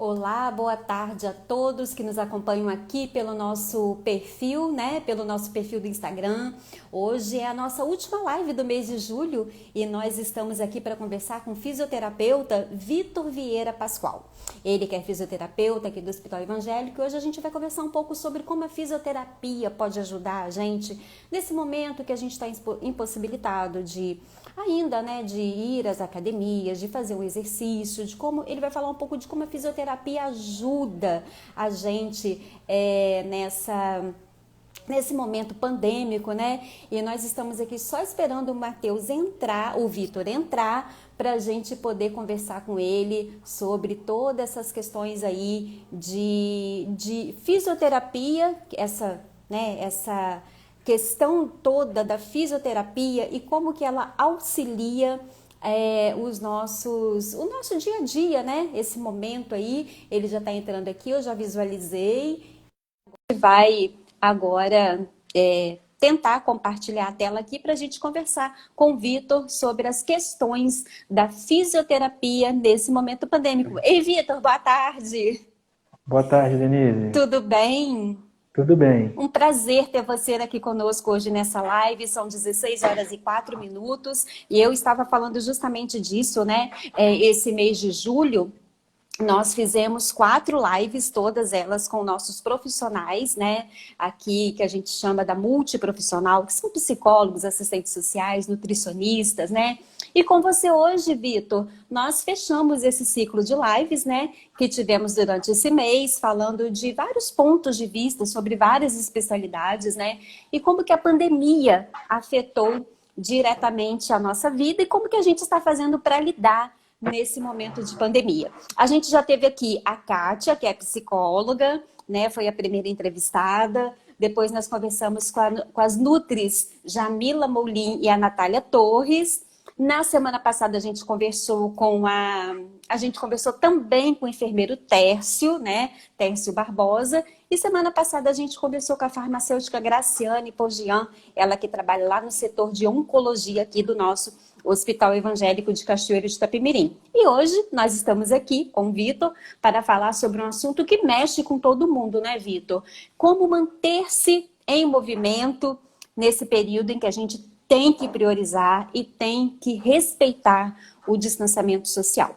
Olá, boa tarde a todos que nos acompanham aqui pelo nosso perfil, né? Pelo nosso perfil do Instagram. Hoje é a nossa última live do mês de julho e nós estamos aqui para conversar com o fisioterapeuta Vitor Vieira Pascoal. Ele que é fisioterapeuta aqui do Hospital Evangélico e hoje a gente vai conversar um pouco sobre como a fisioterapia pode ajudar a gente nesse momento que a gente está impossibilitado de ainda, né, de ir às academias, de fazer um exercício, de como ele vai falar um pouco de como a fisioterapia ajuda a gente nesse momento pandêmico, né? E nós estamos aqui só esperando o Matheus entrar, o Vitor entrar, para a gente poder conversar com ele sobre todas essas questões aí de fisioterapia, essa questão toda da fisioterapia e como que ela auxilia o nosso dia a dia, né? Esse momento aí, ele já está entrando aqui, eu já visualizei. Vai agora tentar compartilhar a tela aqui para a gente conversar com o Vitor sobre as questões da fisioterapia nesse momento pandêmico. Ei, Vitor, boa tarde. Boa tarde, Denise. Tudo bem? Tudo bem? Um prazer ter você aqui conosco hoje nessa live, são 16 horas e 4 minutos, e eu estava falando justamente disso, né? Esse mês de julho, nós fizemos 4 lives, todas elas com nossos profissionais, né? Aqui que a gente chama da multiprofissional, que são psicólogos, assistentes sociais, nutricionistas, né? E com você hoje, Vitor, nós fechamos esse ciclo de lives, né? Que tivemos durante esse mês, falando de vários pontos de vista sobre várias especialidades, né? E como que a pandemia afetou diretamente a nossa vida e como que a gente está fazendo para lidar nesse momento de pandemia. A gente já teve aqui a Kátia, que é psicóloga, né? Foi a primeira entrevistada. Depois nós conversamos com as Nutris, Jamila Moulin e a Natália Torres. Na semana passada a gente conversou a gente conversou também com o enfermeiro Tércio, né? Tércio Barbosa. E semana passada a gente conversou com a farmacêutica Graciane Pogian, ela que trabalha lá no setor de oncologia aqui do nosso Hospital Evangélico de Cachoeiro de Itapemirim. E hoje nós estamos aqui com o Vitor para falar sobre um assunto que mexe com todo mundo, né, Vitor? Como manter-se em movimento nesse período em que a gente tem que priorizar e tem que respeitar o distanciamento social.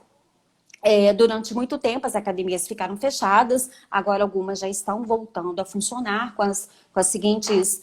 Durante muito tempo as academias ficaram fechadas, agora algumas já estão voltando a funcionar com as seguintes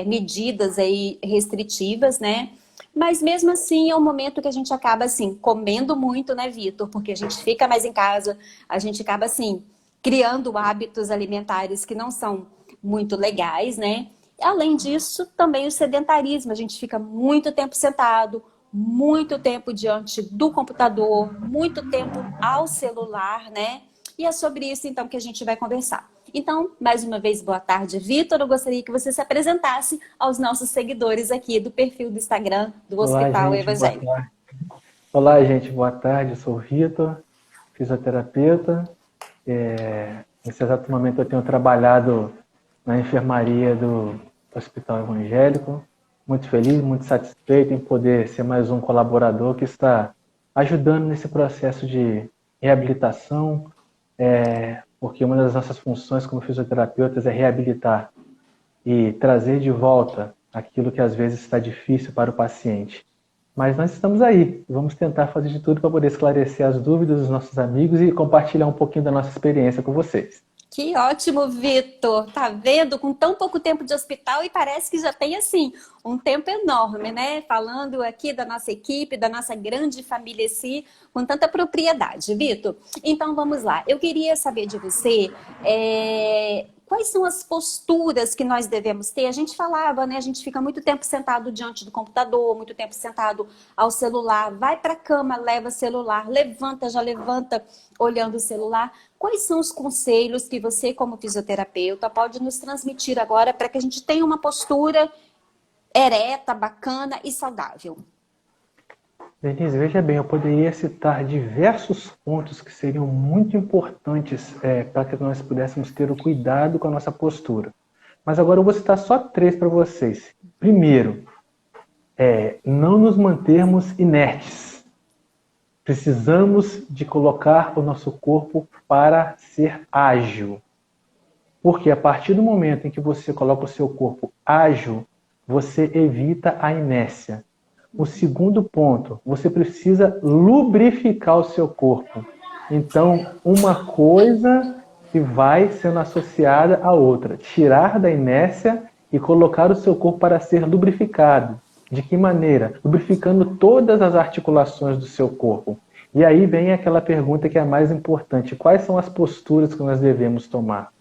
medidas aí restritivas, né? Mas mesmo assim é um momento que a gente acaba assim, comendo muito, né, Vitor? Porque a gente fica mais em casa, a gente acaba assim, criando hábitos alimentares que não são muito legais, né? Além disso, também o sedentarismo, a gente fica muito tempo sentado, muito tempo diante do computador, muito tempo ao celular, né? E é sobre isso, então, que a gente vai conversar. Então, mais uma vez, boa tarde, Vitor. Eu gostaria que você se apresentasse aos nossos seguidores aqui do perfil do Instagram do Olá, Hospital gente. Boa Evangélico. tarde. Olá, gente. Boa tarde. Eu sou o Vitor, fisioterapeuta. Nesse exato momento eu tenho trabalhado na enfermaria do Hospital Evangélico. Muito feliz, muito satisfeito em poder ser mais um colaborador que está ajudando nesse processo de reabilitação, porque uma das nossas funções como fisioterapeutas é reabilitar e trazer de volta aquilo que às vezes está difícil para o paciente. Mas nós estamos aí, vamos tentar fazer de tudo para poder esclarecer as dúvidas dos nossos amigos e compartilhar um pouquinho da nossa experiência com vocês. Que ótimo, Vitor. Tá vendo? Com tão pouco tempo de hospital e parece que já tem, assim, um tempo enorme, né? Falando aqui da nossa equipe, da nossa grande família si, com tanta propriedade, Vitor. Então, vamos lá. Eu queria saber de você, quais são as posturas que nós devemos ter? A gente falava, né? A gente fica muito tempo sentado diante do computador, muito tempo sentado ao celular. Vai para a cama, leva celular, levanta, já levanta olhando o celular. Quais são os conselhos que você, como fisioterapeuta, pode nos transmitir agora para que a gente tenha uma postura ereta, bacana e saudável? Denise, veja bem, eu poderia citar diversos pontos que seriam muito importantes para que nós pudéssemos ter o cuidado com a nossa postura. Mas agora eu vou citar só 3 para vocês. Primeiro, não nos mantermos inertes. Precisamos de colocar o nosso corpo para ser ágil. Porque a partir do momento em que você coloca o seu corpo ágil, você evita a inércia. O segundo ponto, você precisa lubrificar o seu corpo. Então, uma coisa que vai sendo associada à outra. Tirar da inércia e colocar o seu corpo para ser lubrificado. De que maneira? Lubrificando todas as articulações do seu corpo. E aí vem aquela pergunta que é a mais importante. Quais são as posturas que nós devemos tomar?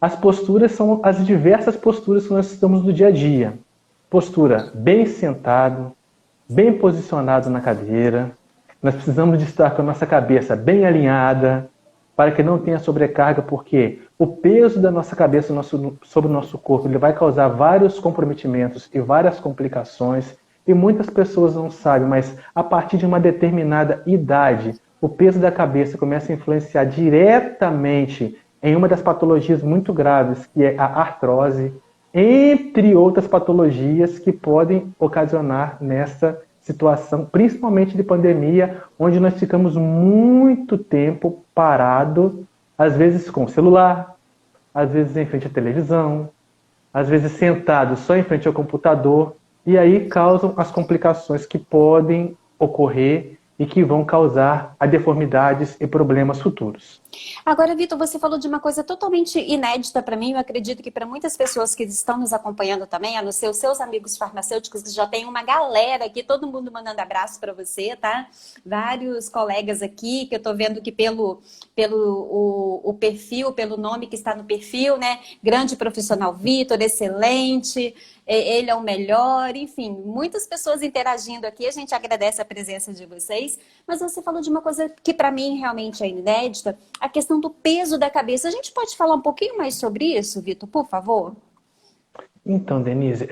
As posturas são as diversas posturas que nós estamos no dia a dia. Postura bem sentado, bem posicionado na cadeira. Nós precisamos de estar com a nossa cabeça bem alinhada, para que não tenha sobrecarga, porque o peso da nossa cabeça sobre o nosso corpo ele vai causar vários comprometimentos e várias complicações. E muitas pessoas não sabem, mas a partir de uma determinada idade, o peso da cabeça começa a influenciar diretamente em uma das patologias muito graves, que é a artrose, entre outras patologias que podem ocasionar nessa situação, principalmente de pandemia, onde nós ficamos muito tempo parado, às vezes com o celular, às vezes em frente à televisão, às vezes sentado só em frente ao computador, e aí causam as complicações que podem ocorrer e que vão causar a deformidades e problemas futuros. Agora, Vitor, você falou de uma coisa totalmente inédita para mim, eu acredito que para muitas pessoas que estão nos acompanhando também, a não ser os seus amigos farmacêuticos, que já tem uma galera aqui, todo mundo mandando abraço para você, tá? Vários colegas aqui, que eu tô vendo que pelo perfil, pelo nome que está no perfil, né? Grande profissional Vitor, excelente, ele é o melhor, enfim, muitas pessoas interagindo aqui, a gente agradece a presença de vocês, mas você falou de uma coisa que para mim realmente é inédita, a questão do peso da cabeça. A gente pode falar um pouquinho mais sobre isso, Vitor, por favor? Então, Denise,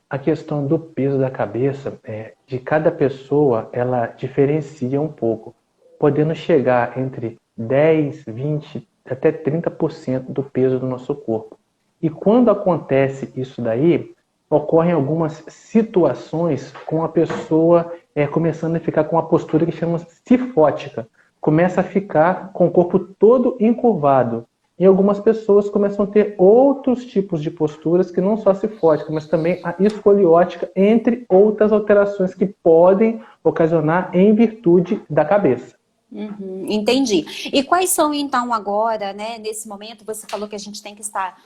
a questão do peso da cabeça, de cada pessoa, ela diferencia um pouco, podendo chegar entre 10, 20, até 30% do peso do nosso corpo. E quando acontece isso daí, ocorrem algumas situações com a pessoa começando a ficar com uma postura que chama cifótica. Começa a ficar com o corpo todo encurvado. E algumas pessoas começam a ter outros tipos de posturas que não só a cifótica, mas também a escoliótica, entre outras alterações que podem ocasionar em virtude da cabeça. Entendi. E quais são então agora, né, nesse momento, você falou que a gente tem que estar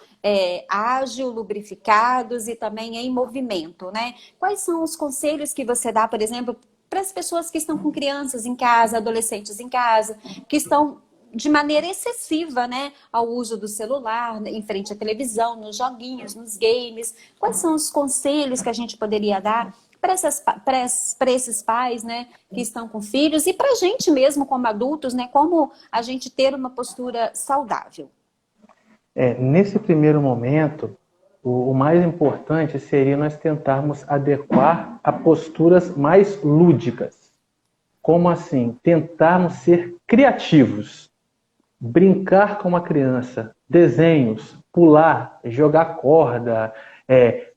ágil, lubrificados e também em movimento, né? Quais são os conselhos que você dá, por exemplo, para as pessoas que estão com crianças em casa, adolescentes em casa, que estão de maneira excessiva, né, ao uso do celular, em frente à televisão, nos joguinhos, nos games? Quais são os conselhos que a gente poderia dar para esses pais, né, que estão com filhos e para a gente mesmo como adultos, né, como a gente ter uma postura saudável? Nesse primeiro momento, o mais importante seria nós tentarmos adequar a posturas mais lúdicas. Como assim? Tentarmos ser criativos. Brincar com uma criança, desenhos, pular, jogar corda,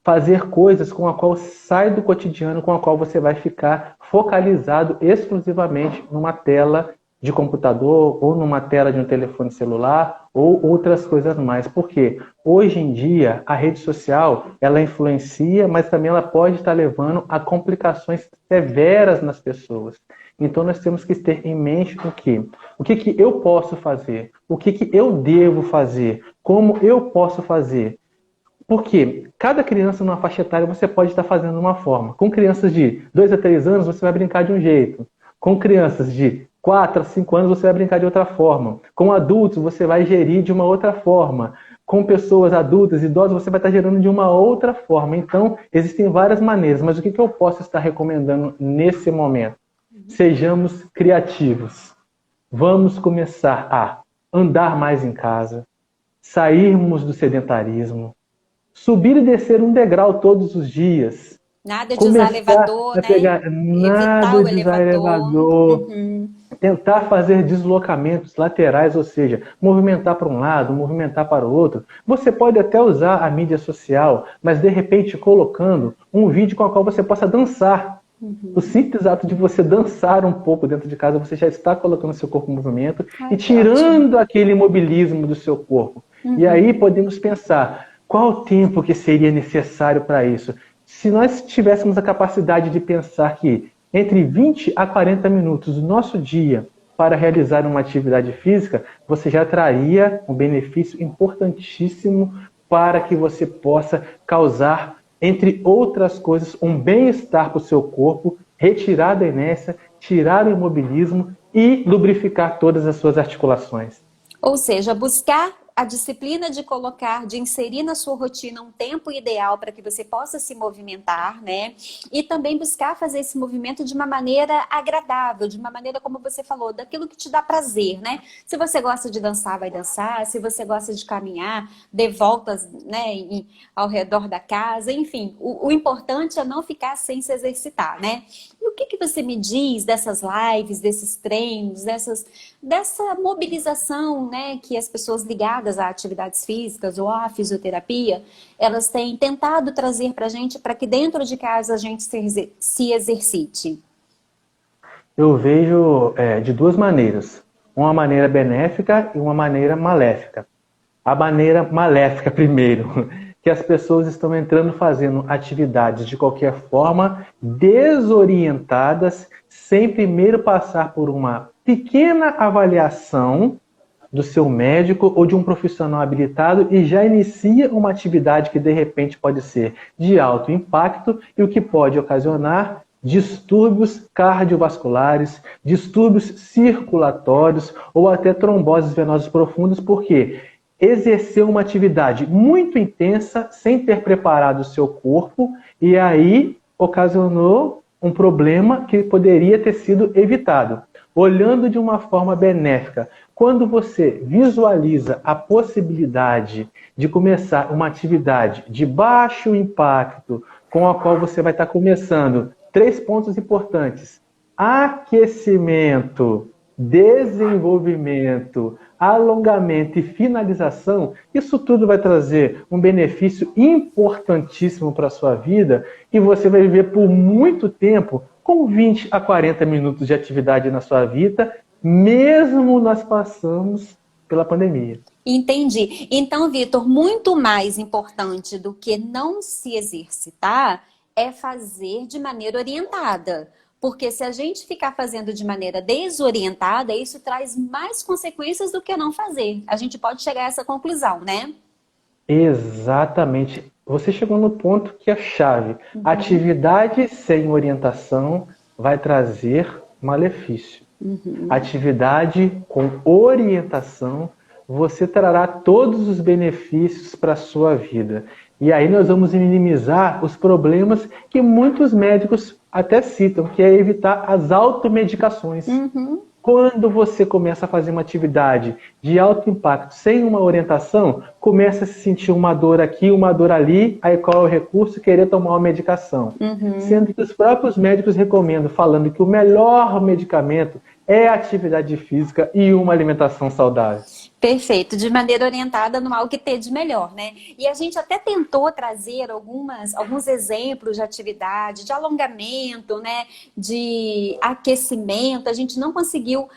fazer coisas com a qual sai do cotidiano, com a qual você vai ficar focalizado exclusivamente numa tela de computador ou numa tela de um telefone celular ou outras coisas mais. Porque hoje em dia a rede social ela influencia, mas também ela pode estar levando a complicações severas nas pessoas. Então nós temos que ter em mente o que eu posso fazer, o que eu devo fazer, como eu posso fazer. Porque cada criança numa faixa etária você pode estar fazendo de uma forma. Com crianças de 2 a 3 anos você vai brincar de um jeito. Com crianças de 4 a 5 anos você vai brincar de outra forma. Com adultos você vai gerir de uma outra forma. Com pessoas adultas, idosas, você vai estar gerando de uma outra forma. Então, existem várias maneiras. Mas o que eu posso estar recomendando nesse momento? Sejamos criativos. Vamos começar a andar mais em casa, sairmos do sedentarismo, subir e descer um degrau todos os dias. Nada de usar elevador, né? Nada de usar elevador. Tentar fazer deslocamentos laterais, ou seja, movimentar para um lado, movimentar para o outro. Você pode até usar a mídia social, mas de repente colocando um vídeo com o qual você possa dançar. O simples ato de você dançar um pouco dentro de casa, você já está colocando seu corpo em movimento e tirando aquele imobilismo do seu corpo. E aí podemos pensar, qual o tempo que seria necessário para isso? Se nós tivéssemos a capacidade de pensar que entre 20 a 40 minutos do nosso dia para realizar uma atividade física, você já traria um benefício importantíssimo para que você possa causar, entre outras coisas, um bem-estar para o seu corpo, retirar da inércia, tirar o imobilismo e lubrificar todas as suas articulações. Ou seja, buscar a disciplina de colocar, de inserir na sua rotina um tempo ideal para que você possa se movimentar, né? E também buscar fazer esse movimento de uma maneira agradável, de uma maneira, como você falou, daquilo que te dá prazer, né? Se você gosta de dançar, vai dançar. Se você gosta de caminhar, dê voltas, né, ao redor da casa. Enfim, o importante é não ficar sem se exercitar, né? E o que você me diz dessas lives, desses treinos, dessa mobilização, né, que as pessoas ligadas a atividades físicas ou à fisioterapia, elas têm tentado trazer para a gente, para que dentro de casa a gente se exercite? Eu vejo de duas maneiras. Uma maneira benéfica e uma maneira maléfica. A maneira maléfica, primeiro, que as pessoas estão entrando fazendo atividades de qualquer forma, desorientadas, sem primeiro passar por uma pequena avaliação do seu médico ou de um profissional habilitado e já inicia uma atividade que de repente pode ser de alto impacto e o que pode ocasionar distúrbios cardiovasculares, distúrbios circulatórios ou até tromboses venosas profundas, porque exerceu uma atividade muito intensa sem ter preparado o seu corpo e aí ocasionou um problema que poderia ter sido evitado. Olhando de uma forma benéfica, quando você visualiza a possibilidade de começar uma atividade de baixo impacto, com a qual você vai estar começando, 3 pontos importantes: aquecimento, desenvolvimento, alongamento e finalização. Isso tudo vai trazer um benefício importantíssimo para a sua vida e você vai viver por muito tempo com 20 a 40 minutos de atividade na sua vida, mesmo nós passamos pela pandemia. Entendi. Então, Vitor, muito mais importante do que não se exercitar é fazer de maneira orientada. Porque se a gente ficar fazendo de maneira desorientada, isso traz mais consequências do que não fazer. A gente pode chegar a essa conclusão, né? Exatamente. Você chegou no ponto que é a chave. Atividade sem orientação vai trazer malefício. Atividade com orientação, você trará todos os benefícios para a sua vida. E aí nós vamos minimizar os problemas que muitos médicos até citam, que é evitar as automedicações. Quando você começa a fazer uma atividade de alto impacto sem uma orientação, começa a se sentir uma dor aqui, uma dor ali, aí qual é o recurso? Querer tomar uma medicação. Sendo que os próprios médicos recomendam, falando que o melhor medicamento é a atividade física e uma alimentação saudável. Perfeito, de maneira orientada no algo que tem de melhor, né? E a gente até tentou trazer alguns exemplos de atividade, de alongamento, né? De aquecimento. A gente não conseguiu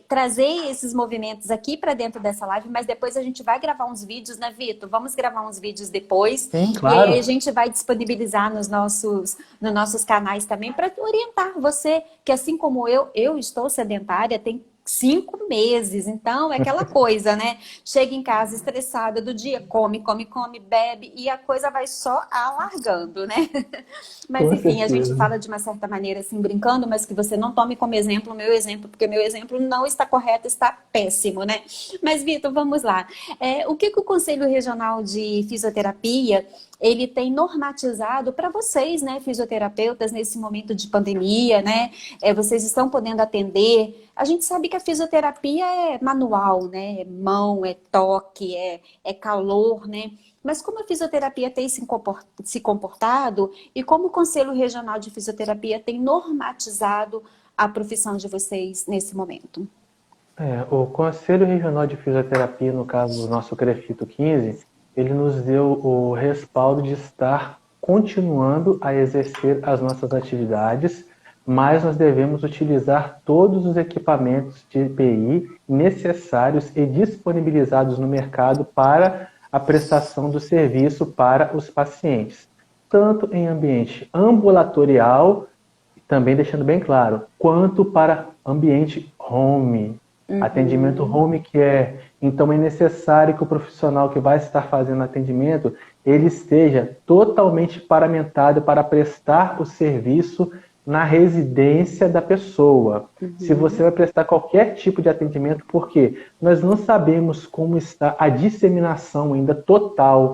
trazer esses movimentos aqui para dentro dessa live, mas depois a gente vai gravar uns vídeos, né, Vitor? Vamos gravar uns vídeos depois. Sim, claro. E aí a gente vai disponibilizar nos nossos canais também para orientar você, que assim como eu estou sedentária, tem 5 meses, então é aquela coisa, né? Chega em casa estressada do dia, come, bebe e a coisa vai só alargando, né? Mas enfim, a gente fala de uma certa maneira assim, brincando, mas que você não tome como exemplo o meu exemplo, porque meu exemplo não está correto, está péssimo, né? Mas Vitor, vamos lá. O que o Conselho Regional de Fisioterapia ele tem normatizado para vocês, né, fisioterapeutas, nesse momento de pandemia, né? Vocês estão podendo atender. A gente sabe que a fisioterapia é manual, né? É mão, é toque, é calor, né? Mas como a fisioterapia tem se comportado e como o Conselho Regional de Fisioterapia tem normatizado a profissão de vocês nesse momento? O Conselho Regional de Fisioterapia, no caso do nosso CREFITO 15, ele nos deu o respaldo de estar continuando a exercer as nossas atividades, mas nós devemos utilizar todos os equipamentos de EPI necessários e disponibilizados no mercado para a prestação do serviço para os pacientes, tanto em ambiente ambulatorial, também deixando bem claro, quanto para ambiente home. Atendimento home então é necessário que o profissional que vai estar fazendo atendimento, ele esteja totalmente paramentado para prestar o serviço na residência da pessoa. Se você vai prestar qualquer tipo de atendimento, porque nós não sabemos como está a disseminação ainda total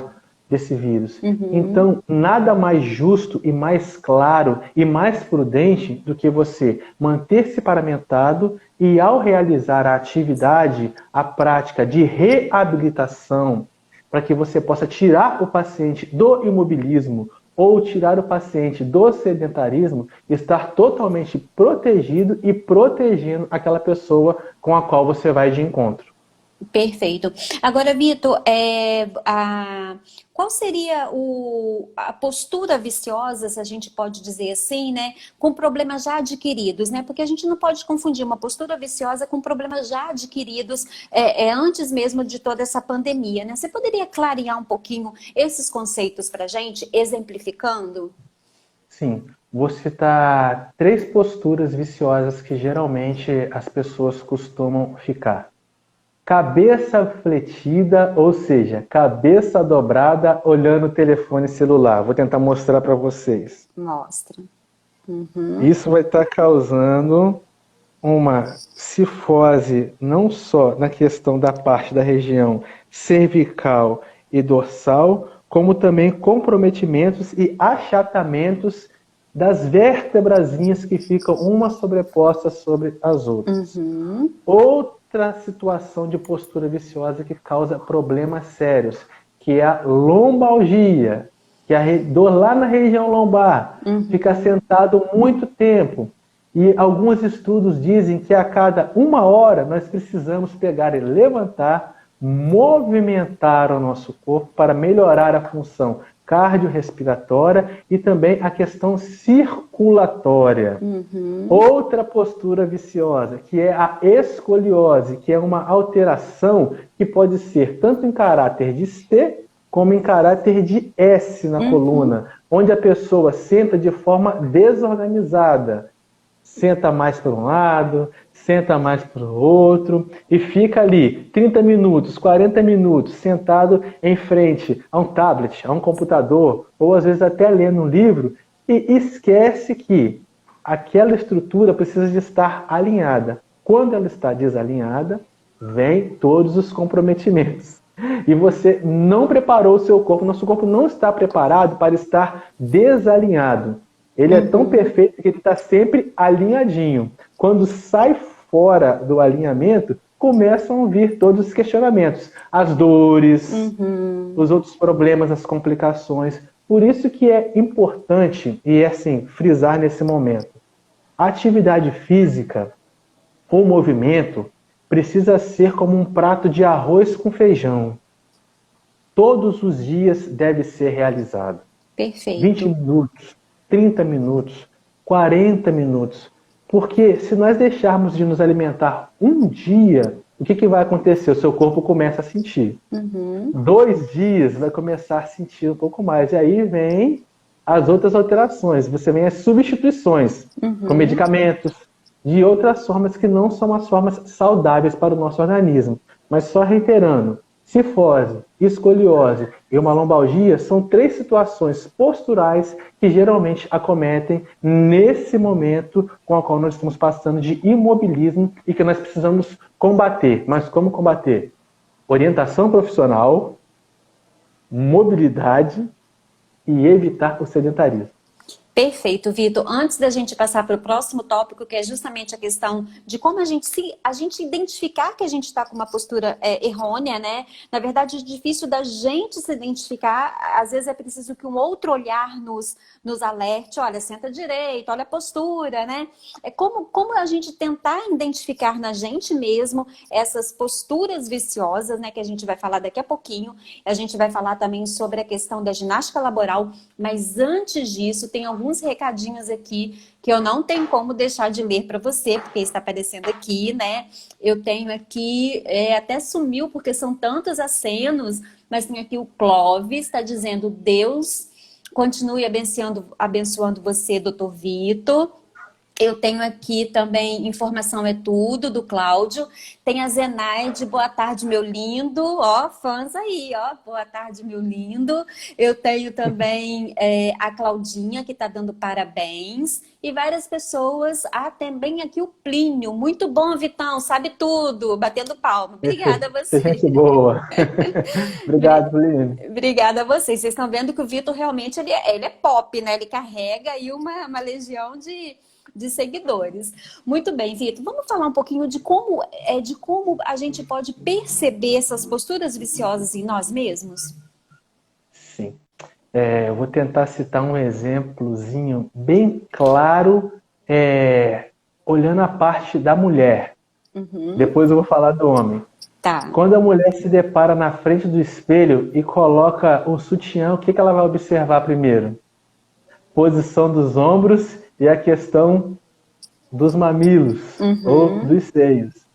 desse vírus. Então, nada mais justo e mais claro e mais prudente do que você manter-se paramentado e, ao realizar a atividade, a prática de reabilitação, para que você possa tirar o paciente do imobilismo ou tirar o paciente do sedentarismo, estar totalmente protegido e protegendo aquela pessoa com a qual você vai de encontro. Perfeito. Agora, Vitor, qual seria a postura viciosa, se a gente pode dizer assim, né, com problemas já adquiridos, né? Porque a gente não pode confundir uma postura viciosa com problemas já adquiridos antes mesmo de toda essa pandemia, né? Você poderia clarear um pouquinho esses conceitos para a gente, exemplificando? Sim. Vou citar 3 posturas viciosas que geralmente as pessoas costumam ficar. Cabeça fletida, ou seja, cabeça dobrada olhando o telefone celular. Vou tentar mostrar para vocês. Mostra. Isso vai estar causando uma cifose não só na questão da parte da região cervical e dorsal, como também comprometimentos e achatamentos das vértebrazinhas que ficam uma sobreposta sobre as outras. Outra situação de postura viciosa que causa problemas sérios, que é a lombalgia, que é a dor lá na região lombar, fica sentado muito tempo. E alguns estudos dizem que a cada 1 hora nós precisamos pegar e levantar, movimentar o nosso corpo para melhorar a função cardiorrespiratória e também a questão circulatória. Outra postura viciosa, que é a escoliose, que é uma alteração que pode ser tanto em caráter de C como em caráter de S na coluna, onde a pessoa senta de forma desorganizada. Senta mais para um lado, senta mais para o outro e fica ali 30 minutos, 40 minutos sentado em frente a um tablet, a um computador, ou às vezes até lendo um livro, e esquece que aquela estrutura precisa de estar alinhada. Quando ela está desalinhada, vem todos os comprometimentos. E você não preparou o seu corpo, nosso corpo não está preparado para estar desalinhado. Ele é tão perfeito que ele está sempre alinhadinho. Quando sai fora do alinhamento, começam a vir todos os questionamentos. As dores, os outros problemas, as complicações. Por isso que é importante, e é assim, frisar nesse momento. A atividade física, o movimento, precisa ser como um prato de arroz com feijão. Todos os dias deve ser realizado. Perfeito. 20 minutos. 30 minutos, 40 minutos. Porque se nós deixarmos de nos alimentar um dia, o que vai acontecer? O seu corpo começa a sentir. 2 dias vai começar a sentir um pouco mais. E aí vem as outras alterações. Você vem as substituições com medicamentos, de outras formas que não são as formas saudáveis para o nosso organismo. Mas só reiterando, cifose, escoliose e uma lombalgia são 3 situações posturais que geralmente acometem nesse momento com o qual nós estamos passando de imobilismo e que nós precisamos combater. Mas como combater? Orientação profissional, mobilidade e evitar o sedentarismo. Perfeito, Vitor. Antes da gente passar para o próximo tópico, que é justamente a questão de como a gente identificar que a gente está com uma postura errônea, né? Na verdade, é difícil da gente se identificar. Às vezes é preciso que um outro olhar nos alerte. Olha, senta direito, olha a postura, né? É como a gente tentar identificar na gente mesmo essas posturas viciosas, né? Que a gente vai falar daqui a pouquinho. A gente vai falar também sobre a questão da ginástica laboral, mas antes disso, tem alguns recadinhos aqui que eu não tenho como deixar de ler para você, porque está aparecendo aqui, né? Eu tenho aqui, até sumiu porque são tantos acenos, mas tem aqui o Clóvis, está dizendo: Deus continue abençoando você, doutor Vitor. Eu tenho aqui também Informação é Tudo, do Cláudio. Tem a Zenaide, boa tarde, meu lindo. Ó, fãs aí, ó, boa tarde, meu lindo. Eu tenho também a Claudinha, que está dando parabéns. E várias pessoas. Ah, também aqui o Plínio. Muito bom, Vitão, sabe tudo. Batendo palma. Obrigada a Que você. gente boa. Obrigado, Plínio. Obrigada a vocês. Vocês estão vendo que o Vitor realmente ele é pop, né? Ele carrega aí uma legião de seguidores. Muito bem, Vitor. Vamos falar um pouquinho de como a gente pode perceber essas posturas viciosas em nós mesmos? Sim. Eu vou tentar citar um exemplozinho bem claro, olhando a parte da mulher. Uhum. Depois eu vou falar do homem. Tá. Quando a mulher se depara na frente do espelho e coloca o sutiã, o que ela vai observar primeiro? Posição dos ombros e a questão dos mamilos ou dos seios.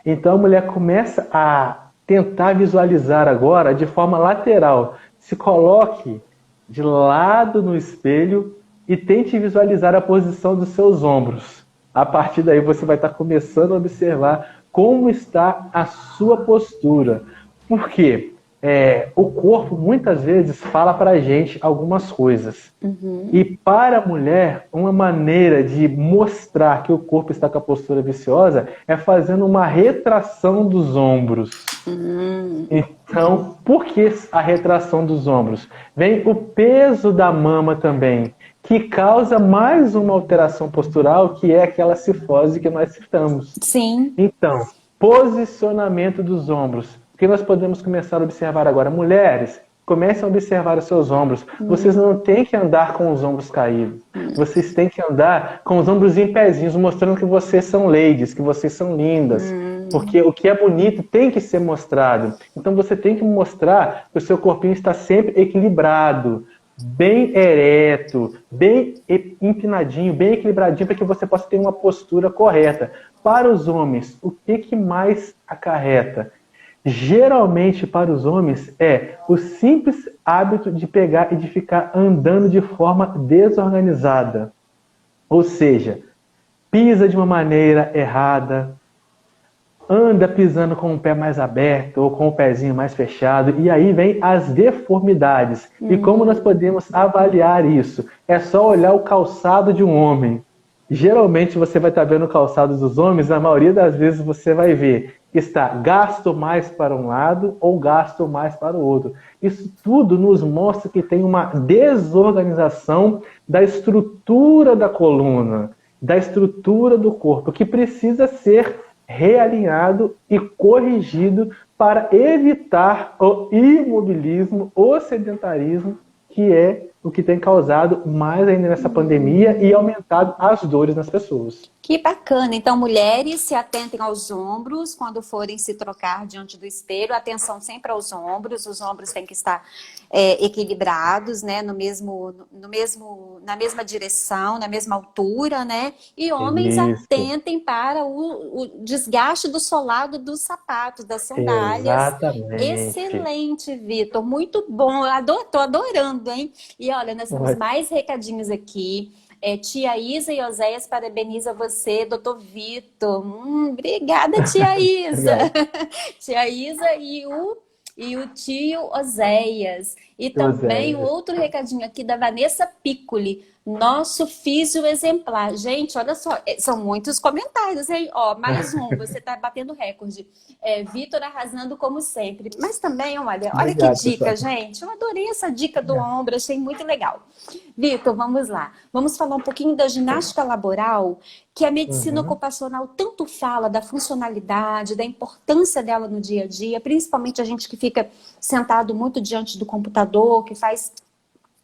Então a mulher começa a tentar visualizar agora de forma lateral. Se coloque de lado no espelho e tente visualizar a posição dos seus ombros. A partir daí você vai estar começando a observar como está a sua postura. Por quê? O corpo muitas vezes fala para a gente algumas coisas. E para a mulher, uma maneira de mostrar que o corpo está com a postura viciosa é fazendo uma retração dos ombros. Então, por que a retração dos ombros? Vem o peso da mama também, que causa mais uma alteração postural, que é aquela cifose que nós citamos. Sim. Então, posicionamento dos ombros. O que nós podemos começar a observar agora? Mulheres, comecem a observar os seus ombros. Vocês não têm que andar com os ombros caídos. Vocês têm que andar com os ombros em pezinhos, mostrando que vocês são ladies, que vocês são lindas. Porque o que é bonito tem que ser mostrado. Então você tem que mostrar que o seu corpinho está sempre equilibrado, bem ereto, bem empinadinho, bem equilibradinho, para que você possa ter uma postura correta. Para os homens, o que mais acarreta? Geralmente, para os homens, é o simples hábito de pegar e de ficar andando de forma desorganizada. Ou seja, pisa de uma maneira errada, anda pisando com o pé mais aberto ou com o pezinho mais fechado, e aí vem as deformidades. E como nós podemos avaliar isso? É só olhar o calçado de um homem. Geralmente você vai estar vendo o calçado dos homens, na maioria das vezes você vai ver que está gasto mais para um lado ou gasto mais para o outro. Isso tudo nos mostra que tem uma desorganização da estrutura da coluna, da estrutura do corpo, que precisa ser realinhado e corrigido para evitar o imobilismo, o sedentarismo, que é o que tem causado mais ainda nessa pandemia e aumentado as dores nas pessoas. Que bacana. Então, mulheres, se atentem aos ombros quando forem se trocar diante do espelho. Atenção sempre aos ombros. Os ombros têm que estar equilibrados, né? Na mesma direção, na mesma altura, né? E homens, Isso. atentem para o desgaste do solado dos sapatos, das sandálias. Exatamente. Excelente, Vitor. Muito bom. Tô adorando, hein? E olha, nós temos mais recadinhos aqui. Tia Isa e Oséias parabeniza você, doutor Vitor. Obrigada, tia Isa. Tia Isa e o tio Oséias. E também outro recadinho aqui da Vanessa Piccoli. Nosso físio exemplar. Gente, olha só, são muitos comentários, hein? Ó, mais um, você tá batendo recorde. Vitor arrasando como sempre. Mas também, olha que Obrigado, dica, pessoal. gente. Eu adorei essa dica do ombro, achei muito legal. Vitor, vamos lá. Vamos falar um pouquinho da ginástica laboral, que a medicina Uhum. ocupacional tanto fala da funcionalidade, da importância dela no dia a dia, principalmente a gente que fica sentado muito diante do computador,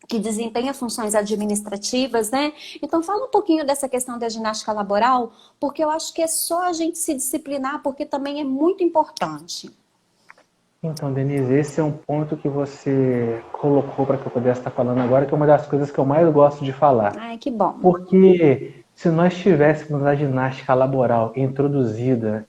que desempenha funções administrativas, né? Então fala um pouquinho dessa questão da ginástica laboral, porque eu acho que é só a gente se disciplinar, porque também é muito importante. Então, Denise, esse é um ponto que você colocou para que eu pudesse estar falando agora, que é uma das coisas que eu mais gosto de falar. Ai, que bom. Porque se nós tivéssemos a ginástica laboral introduzida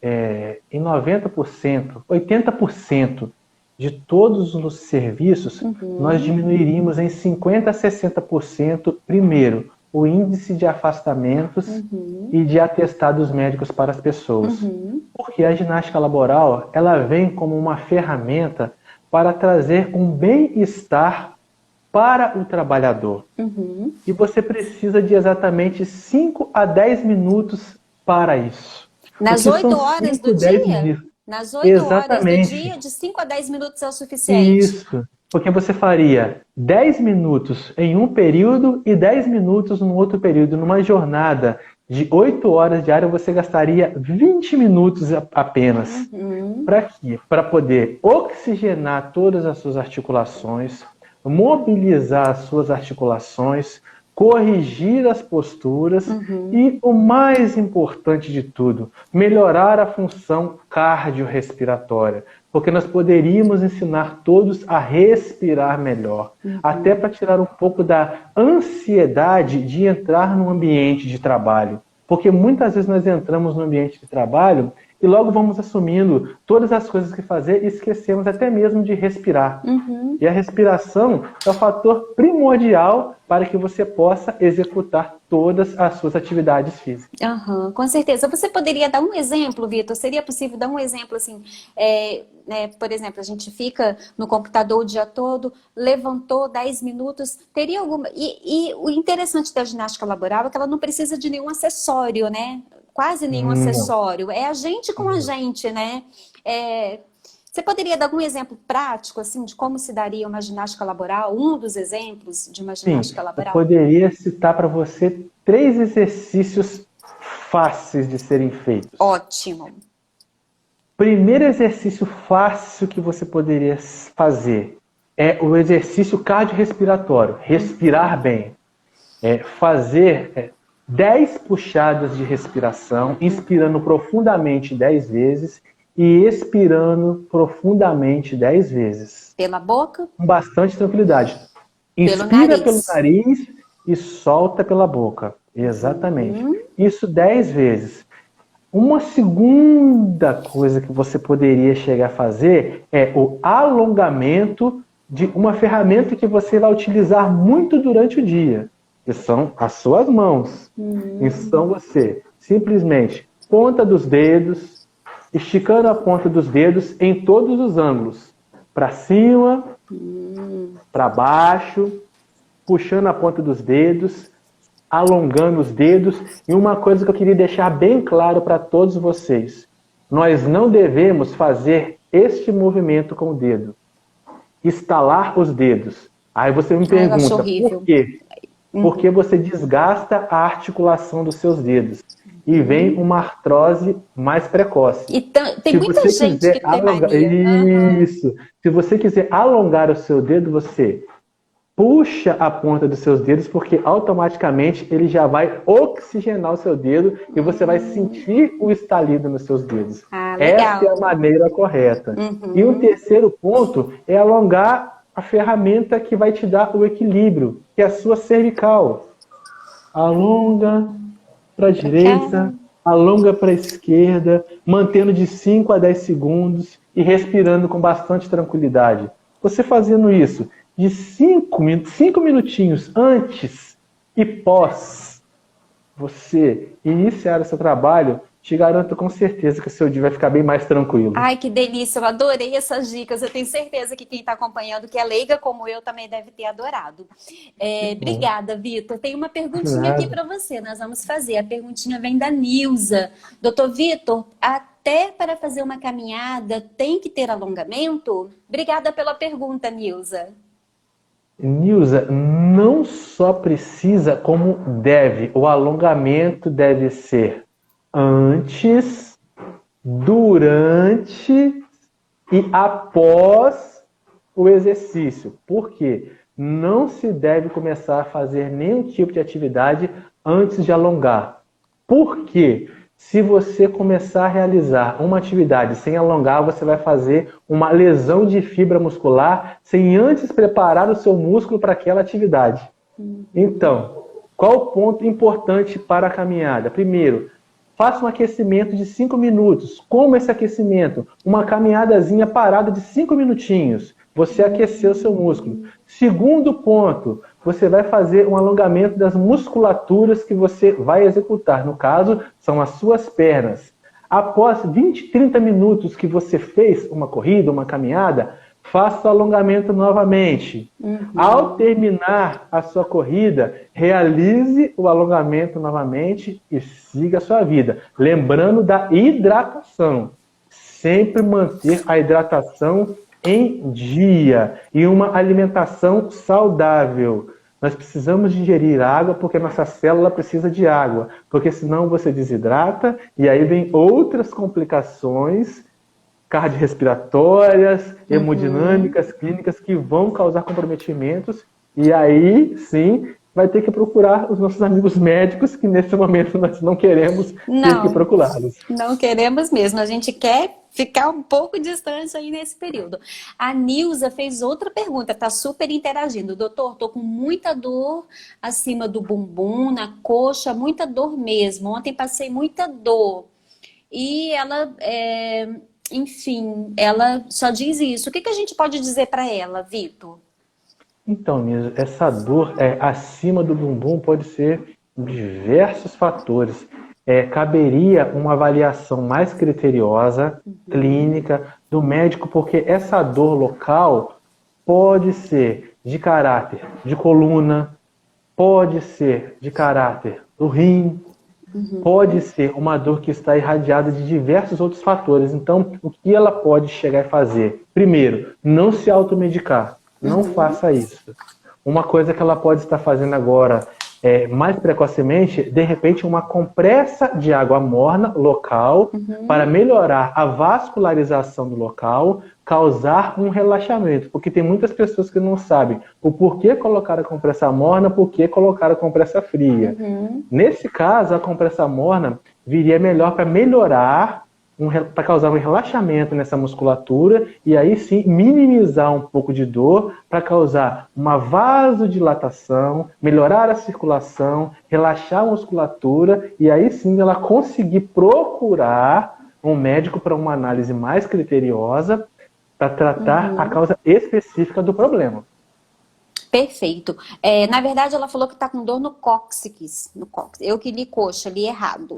em 90%, 80% de todos os serviços, nós diminuiríamos em 50% a 60%, primeiro, o índice de afastamentos e de atestados médicos para as pessoas. Porque a ginástica laboral, ela vem como uma ferramenta para trazer um bem-estar para o trabalhador. E você precisa de exatamente 5 a 10 minutos para isso. Nas Porque 8 são horas 5, do 10 dia? minutos. Nas 8 horas do Exatamente. dia, de 5 a 10 minutos é o suficiente. Isso. Porque você faria 10 minutos em um período e 10 minutos no outro período. Numa jornada de 8 horas diárias, você gastaria 20 minutos apenas. Para quê? Para poder oxigenar todas as suas articulações, mobilizar as suas articulações, corrigir as posturas e, o mais importante de tudo, melhorar a função cardiorrespiratória, porque nós poderíamos ensinar todos a respirar melhor, até para tirar um pouco da ansiedade de entrar no ambiente de trabalho, porque muitas vezes nós entramos no ambiente de trabalho e logo vamos assumindo todas as coisas que fazer e esquecemos até mesmo de respirar. E a respiração é o fator primordial para que você possa executar todas as suas atividades físicas. Com certeza. Você poderia dar um exemplo, Vitor? Seria possível dar um exemplo assim? Por exemplo, a gente fica no computador o dia todo, levantou 10 minutos, teria alguma... E o interessante da ginástica laboral é que ela não precisa de nenhum acessório, né? Quase nenhum acessório. É a gente com a gente, né? Você poderia dar algum exemplo prático, assim, de como se daria uma ginástica laboral? Um dos exemplos de uma ginástica laboral? Eu poderia citar para você 3 exercícios fáceis de serem feitos. Ótimo. Primeiro exercício fácil que você poderia fazer é o exercício cardiorrespiratório, respirar bem. Fazer 10 puxadas de respiração, inspirando profundamente 10 vezes e expirando profundamente 10 vezes. Pela boca? Com bastante tranquilidade. Inspira pelo nariz e solta pela boca. Exatamente. Isso 10 vezes. Uma segunda coisa que você poderia chegar a fazer é o alongamento de uma ferramenta que você vai utilizar muito durante o dia, que são as suas mãos. Então você simplesmente ponta dos dedos, esticando a ponta dos dedos em todos os ângulos, para cima, para baixo, puxando a ponta dos dedos, alongando os dedos. E uma coisa que eu queria deixar bem claro para todos vocês: nós não devemos fazer este movimento com o dedo, estalar os dedos. Aí você me pergunta, por quê? Porque você desgasta a articulação dos seus dedos e vem uma artrose mais precoce. E tem muita gente que tem mania. Isso. Se você quiser alongar o seu dedo, você puxa a ponta dos seus dedos, porque automaticamente ele já vai oxigenar o seu dedo e você vai sentir o estalido nos seus dedos. Essa é a maneira correta. E um terceiro ponto é alongar a ferramenta que vai te dar o equilíbrio, que é a sua cervical. Alonga para a direita, alonga para a esquerda, mantendo de 5 a 10 segundos e respirando com bastante tranquilidade. Você fazendo isso de 5 minutinhos antes e pós você iniciar o seu trabalho, te garanto com certeza que o seu dia vai ficar bem mais tranquilo. Ai, que delícia, eu adorei essas dicas. Eu tenho certeza que quem está acompanhando, que é leiga como eu, também deve ter adorado. Bom, Obrigada, Vitor. Tem uma perguntinha aqui nada. para você, nós vamos fazer. A perguntinha vem da Nilza. Doutor Vitor, até para fazer uma caminhada tem que ter alongamento? Obrigada pela pergunta, Nilza. Nilza, não só precisa, como deve. O alongamento deve ser antes, durante e após o exercício. Por quê? Não se deve começar a fazer nenhum tipo de atividade antes de alongar. Por quê? Se você começar a realizar uma atividade sem alongar, você vai fazer uma lesão de fibra muscular sem antes preparar o seu músculo para aquela atividade. Então, qual o ponto importante para a caminhada? Primeiro, faça um aquecimento de 5 minutos. Como esse aquecimento? Uma caminhadazinha parada de 5 minutinhos. Você aqueceu o seu músculo. Segundo ponto, você vai fazer um alongamento das musculaturas que você vai executar. No caso, são as suas pernas. Após 20, 30 minutos que você fez uma corrida, uma caminhada, faça o alongamento novamente. Ao terminar a sua corrida, realize o alongamento novamente e siga a sua vida. Lembrando da hidratação. Sempre manter a hidratação em dia e uma alimentação saudável. Nós precisamos digerir água porque nossa célula precisa de água, porque senão você desidrata e aí vem outras complicações cardiorrespiratórias, hemodinâmicas, clínicas que vão causar comprometimentos e aí sim vai ter que procurar os nossos amigos médicos que nesse momento nós não queremos ter que procurá-los. Não queremos mesmo, a gente quer ficar um pouco distante aí nesse período. A Nilza fez outra pergunta, está super interagindo. Doutor, estou com muita dor acima do bumbum, na coxa, muita dor mesmo. Ontem passei muita dor. E ela, enfim, ela só diz isso. O que a gente pode dizer para ela, Vitor? Então, Nilza, essa dor acima do bumbum pode ser diversos fatores. Caberia uma avaliação mais criteriosa, clínica, do médico, porque essa dor local pode ser de caráter de coluna, pode ser de caráter do rim, pode ser uma dor que está irradiada de diversos outros fatores. Então, o que ela pode chegar e fazer? Primeiro, não se automedicar. Não faça isso. Uma coisa que ela pode estar fazendo agora, mais precocemente, de repente uma compressa de água morna local para melhorar a vascularização do local, causar um relaxamento. Porque tem muitas pessoas que não sabem o porquê colocar a compressa morna, porquê colocar a compressa fria. Nesse caso, a compressa morna viria melhor para melhorar, para causar um relaxamento nessa musculatura e aí sim minimizar um pouco de dor para causar uma vasodilatação, melhorar a circulação, relaxar a musculatura e aí sim ela conseguir procurar um médico para uma análise mais criteriosa para tratar a causa específica do problema. Perfeito. Na verdade, ela falou que está com dor no cóccix. Eu que li coxa, li errado.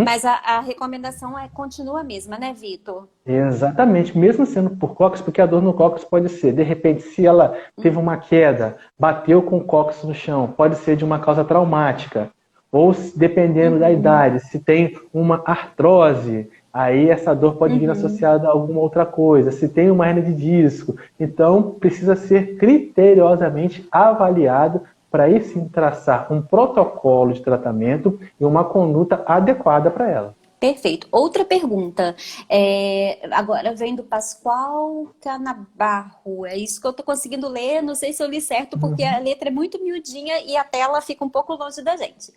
Mas a recomendação continua a mesma, né, Vitor? Exatamente, mesmo sendo por cóccix, porque a dor no cóccix pode ser, de repente, se ela teve uma queda, bateu com o cóccix no chão, pode ser de uma causa traumática. Ou, dependendo da idade, se tem uma artrose, aí essa dor pode vir associada a alguma outra coisa. Se tem uma hernia de disco, então precisa ser criteriosamente avaliado para aí sim traçar um protocolo de tratamento e uma conduta adequada para ela. Perfeito. Outra pergunta. Agora vem do Pascoal Canabarro. É isso que eu estou conseguindo ler. Não sei se eu li certo, porque a letra é muito miudinha e a tela fica um pouco longe da gente.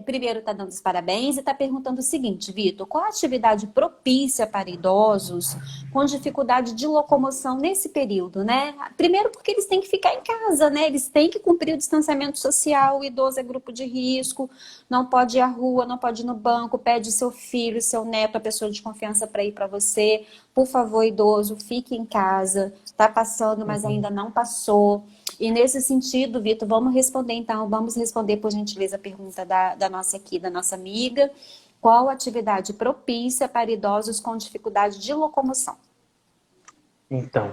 Primeiro está dando os parabéns e está perguntando o seguinte, Vitor, qual a atividade propícia para idosos com dificuldade de locomoção nesse período, né? Primeiro porque eles têm que ficar em casa, né? Eles têm que cumprir o distanciamento social, o idoso é grupo de risco, não pode ir à rua, não pode ir no banco, pede seu filho, seu neto, a pessoa de confiança para ir para você. Por favor, idoso, fique em casa. Está passando, mas ainda não passou. E nesse sentido, Vitor, vamos responder então, vamos responder por gentileza a pergunta da nossa amiga. Qual atividade propícia para idosos com dificuldade de locomoção? Então,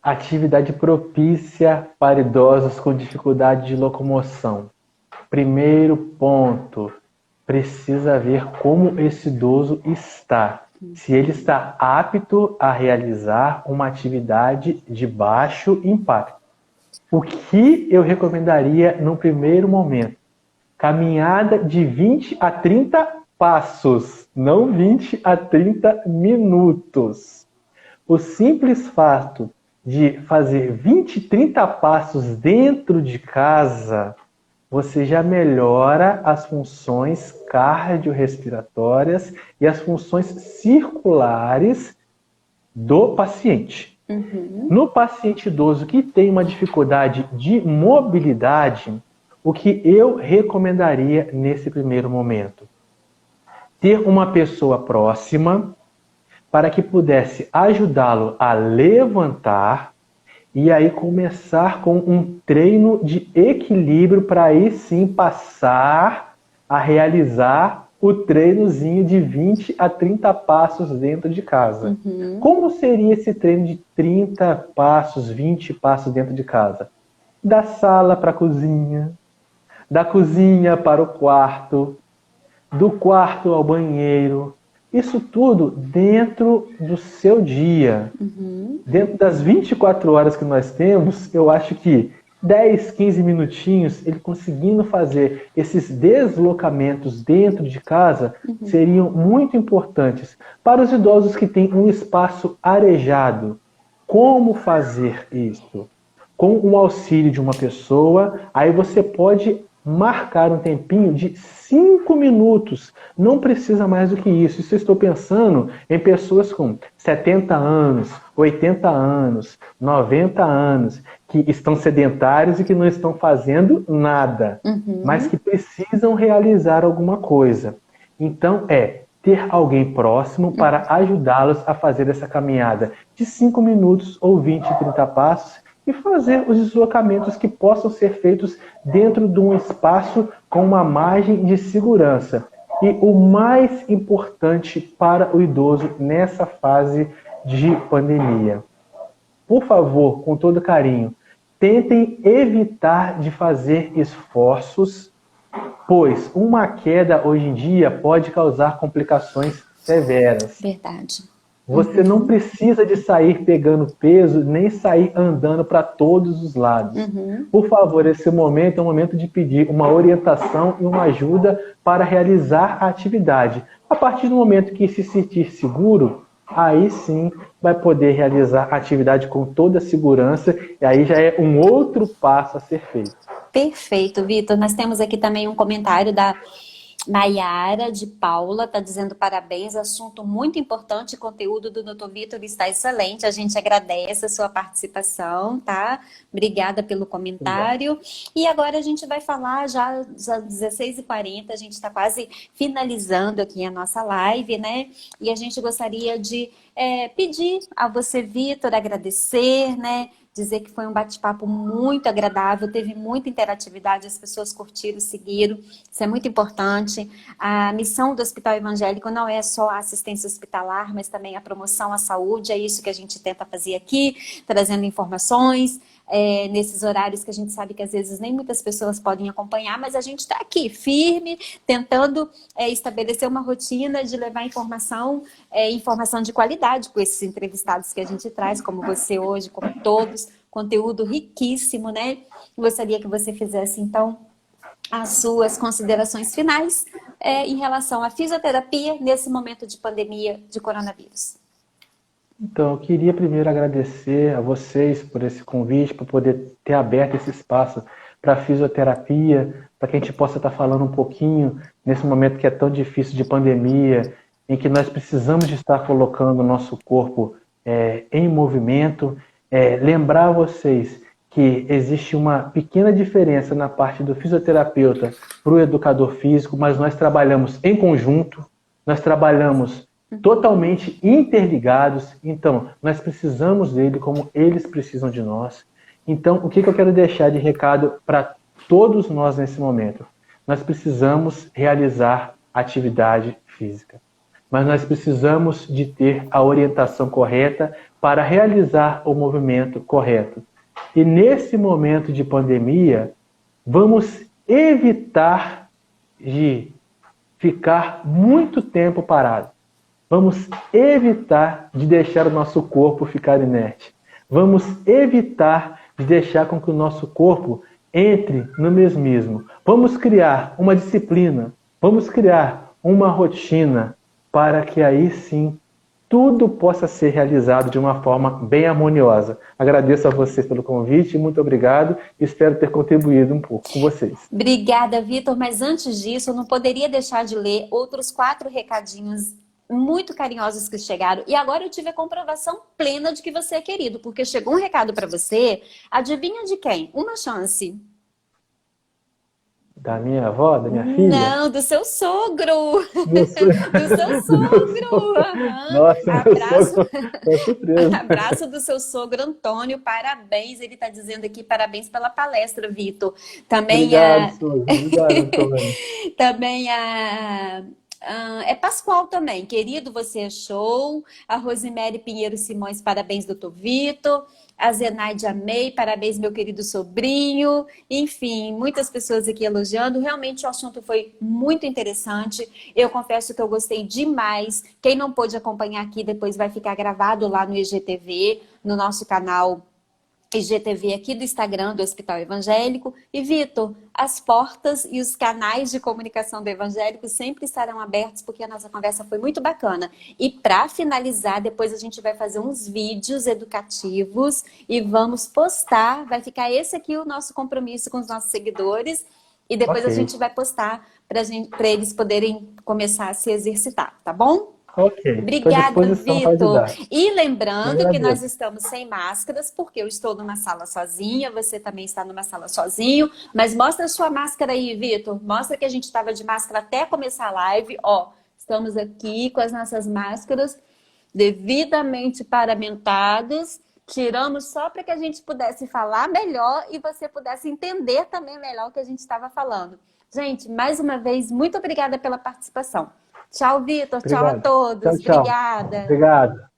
atividade propícia para idosos com dificuldade de locomoção. Primeiro ponto, precisa ver como esse idoso está. Se ele está apto a realizar uma atividade de baixo impacto. O que eu recomendaria no primeiro momento? Caminhada de 20 a 30 passos, não 20 a 30 minutos. O simples fato de fazer 20, 30 passos dentro de casa, você já melhora as funções cardiorrespiratórias e as funções circulares do paciente. No paciente idoso que tem uma dificuldade de mobilidade, o que eu recomendaria nesse primeiro momento? Ter uma pessoa próxima para que pudesse ajudá-lo a levantar e aí começar com um treino de equilíbrio para aí sim passar a realizar o treinozinho de 20 a 30 passos dentro de casa. Como seria esse treino de 30 passos, 20 passos dentro de casa? Da sala para a cozinha, da cozinha para o quarto, do quarto ao banheiro. Isso tudo dentro do seu dia. Dentro das 24 horas que nós temos, eu acho que 10, 15 minutinhos, ele conseguindo fazer esses deslocamentos dentro de casa, seriam muito importantes. Para os idosos que têm um espaço arejado, como fazer isso? Com o auxílio de uma pessoa, aí você pode marcar um tempinho de 5 minutos. Não precisa mais do que isso. Isso eu estou pensando em pessoas com 70 anos, 80 anos, 90 anos, que estão sedentários e que não estão fazendo nada, mas que precisam realizar alguma coisa. Então, ter alguém próximo para ajudá-los a fazer essa caminhada de 5 minutos ou 20, 30 passos, e fazer os deslocamentos que possam ser feitos dentro de um espaço com uma margem de segurança. E o mais importante para o idoso nessa fase de pandemia. Por favor, com todo carinho, tentem evitar de fazer esforços, pois uma queda hoje em dia pode causar complicações severas. Verdade. Você não precisa de sair pegando peso, nem sair andando para todos os lados. Por favor, esse momento é um momento de pedir uma orientação e uma ajuda para realizar a atividade. A partir do momento que se sentir seguro, aí sim vai poder realizar a atividade com toda a segurança, e aí já é um outro passo a ser feito. Perfeito, Vitor. Nós temos aqui também um comentário da Nayara de Paula, está dizendo parabéns, assunto muito importante, conteúdo do Dr. Vitor está excelente, a gente agradece a sua participação, tá? Obrigada pelo comentário. E agora a gente vai falar já às 16h40, a gente está quase finalizando aqui a nossa live, né? E a gente gostaria de pedir a você, Vitor, agradecer, né? Dizer que foi um bate-papo muito agradável, teve muita interatividade, as pessoas curtiram, seguiram, isso é muito importante. A missão do Hospital Evangélico não é só a assistência hospitalar, mas também a promoção à saúde, é isso que a gente tenta fazer aqui, trazendo informações, nesses horários que a gente sabe que às vezes nem muitas pessoas podem acompanhar, mas a gente está aqui, firme, tentando estabelecer uma rotina de levar informação de qualidade com esses entrevistados que a gente traz, como você hoje, como todos, conteúdo riquíssimo, né? Gostaria que você fizesse, então, as suas considerações finais em relação à fisioterapia nesse momento de pandemia de coronavírus. Então, eu queria primeiro agradecer a vocês por esse convite, por poder ter aberto esse espaço para a fisioterapia, para que a gente possa estar falando um pouquinho nesse momento que é tão difícil de pandemia, em que nós precisamos de estar colocando o nosso corpo em movimento. Lembrar a vocês que existe uma pequena diferença na parte do fisioterapeuta para o educador físico, mas nós trabalhamos em conjunto, nós trabalhamos totalmente interligados, então nós precisamos dele como eles precisam de nós. Então, o que eu quero deixar de recado para todos nós nesse momento? Nós precisamos realizar atividade física. Mas nós precisamos de ter a orientação correta para realizar o movimento correto. E nesse momento de pandemia, vamos evitar de ficar muito tempo parado. Vamos evitar de deixar o nosso corpo ficar inerte. Vamos evitar de deixar com que o nosso corpo entre no mesmismo. Vamos criar uma disciplina, vamos criar uma rotina para que aí sim tudo possa ser realizado de uma forma bem harmoniosa. Agradeço a vocês pelo convite, muito obrigado. Espero ter contribuído um pouco com vocês. Obrigada, Vitor. Mas antes disso, eu não poderia deixar de ler outros 4 recadinhos muito carinhosos que chegaram. E agora eu tive a comprovação plena de que você é querido, porque chegou um recado para você. Adivinha de quem? Uma chance. Da minha avó, da minha filha? Não, do seu sogro. Do seu sogro. Nossa, Abraço. Tô surpresa. Abraço do seu sogro Antônio, parabéns. Ele está dizendo aqui, parabéns pela palestra, Vitor. Também Obrigado, sogro. Obrigado, Antônio. também é Pascoal também. Querido, você é show. A Rosemary Pinheiro Simões, parabéns, doutor Vitor. A Zenaide Amei, parabéns, meu querido sobrinho. Enfim, muitas pessoas aqui elogiando. Realmente o assunto foi muito interessante. Eu confesso que eu gostei demais. Quem não pôde acompanhar aqui, depois vai ficar gravado lá no IGTV, no nosso canal IGTV aqui do Instagram do Hospital Evangélico. E, Vitor, as portas e os canais de comunicação do Evangélico sempre estarão abertos, porque a nossa conversa foi muito bacana. E para finalizar, depois a gente vai fazer uns vídeos educativos e vamos postar. Vai ficar esse aqui o nosso compromisso com os nossos seguidores. E depois a gente vai postar para eles poderem começar a se exercitar, tá bom? Ok. Obrigada, Vitor. E lembrando que nós agradeço. estamos sem máscaras, porque eu estou numa sala sozinha, você também está numa sala sozinho. Mas mostra a sua máscara aí, Vitor. Mostra que a gente estava de máscara até começar a live. Ó, estamos aqui com as nossas máscaras devidamente paramentadas. Tiramos só para que a gente pudesse falar melhor e você pudesse entender também melhor o que a gente estava falando. Gente, mais uma vez, muito obrigada pela participação. Tchau, Vitor. Tchau a todos. Tchau, tchau. Obrigada. Obrigado.